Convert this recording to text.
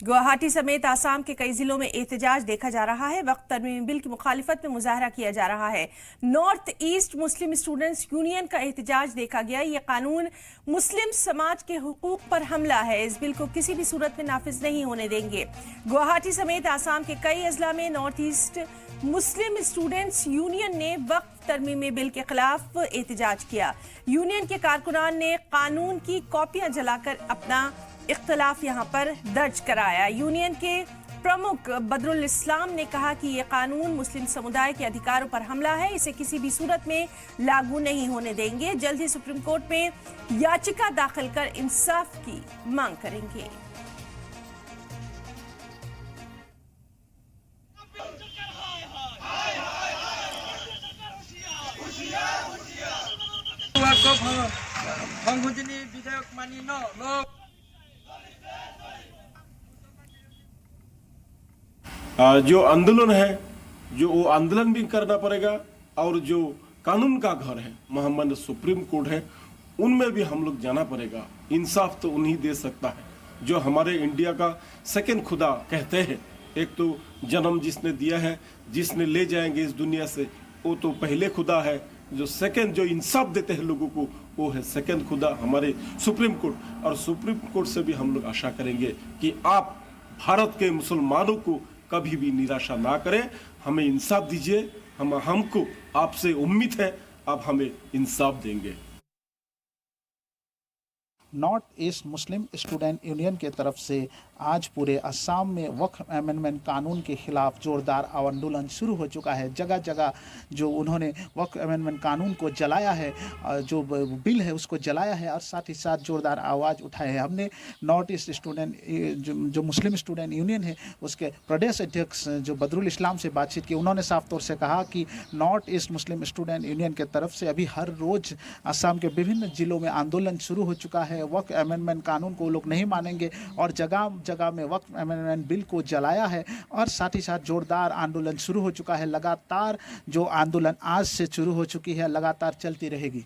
गुवाहाटी समेत आसाम के कई जिलों में एहतजाज देखा जा रहा है। वक्त तरमीमी बिल की मुखालिफत में मुजाहरा किया जा रहा है। North east Muslim students union का एहतजाज देखा गया। ये कानून मुस्लिम समाज के हुकूक पर हमला है। इस बिल को किसी भी सूरत में नाफिज नहीं होने देंगे। गुवाहाटी समेत आसाम के कई अजला में north east Muslim students union ने वक्त तरमीमी बिल के खिलाफ एहतजाज किया। यूनियन के कारकुनान ने कानून की कॉपियां जलाकर अपना इख्तलाफ यहां पर दर्ज कराया। यूनियन के प्रमुख बदरुल इस्लाम ने कहा कि यह कानून मुस्लिम समुदाय के अधिकारों पर हमला है। इसे किसी भी सूरत में लागू नहीं होने देंगे। जल्द ही सुप्रीम कोर्ट में याचिका दाखिल कर इंसाफ की मांग करेंगे। जो आंदोलन है जो वो आंदोलन भी करना पड़ेगा और जो कानून का घर है मोहम्मद सुप्रीम कोर्ट है उनमें भी हम लोग जाना पड़ेगा। इंसाफ तो उन्हीं दे सकता है जो हमारे इंडिया का सेकंड खुदा कहते हैं। एक तो जन्म जिसने दिया है, जिसने ले जाएंगे इस दुनिया से, वो तो पहले खुदा है। जो सेकंड जो इंसाफ देते हैं लोगों को वो है सेकंड खुदा हमारे सुप्रीम कोर्ट। और सुप्रीम कोर्ट से भी हम लोग आशा करेंगे कि आप भारत के मुसलमानों को कभी भी निराशा ना करें। हमें इंसाफ दीजिए। हमको आपसे उम्मीद है आप हमें इंसाफ देंगे। नॉर्थ ईस्ट मुस्लिम स्टूडेंट यूनियन के तरफ से आज पूरे असम में वक्फ अमेंडमेंट कानून के खिलाफ जोरदार आंदोलन शुरू हो चुका है। जगह जगह जो उन्होंने वक्फ अमेंडमेंट कानून को जलाया है, जो बिल है उसको जलाया है और साथ ही साथ जोरदार आवाज़ उठाए है। हमने नॉर्थ ईस्ट स्टूडेंट जो मुस्लिम स्टूडेंट यूनियन है उसके प्रदेश अध्यक्ष जो बदरुल इस्लाम से बातचीत की। उन्होंने साफ तौर से कहा कि नॉर्थ ईस्ट मुस्लिम स्टूडेंट यूनियन के तरफ से अभी हर रोज़ असम के विभिन्न जिलों में आंदोलन शुरू हो चुका है। वक्फ अमेंडमेंट कानून को लोग नहीं मानेंगे और जगह जगह में वक्फ अमेंडमेंट बिल को जलाया है और साथ ही साथ जोरदार आंदोलन शुरू हो चुका है। लगातार जो आंदोलन आज से शुरू हो चुकी है लगातार चलती रहेगी।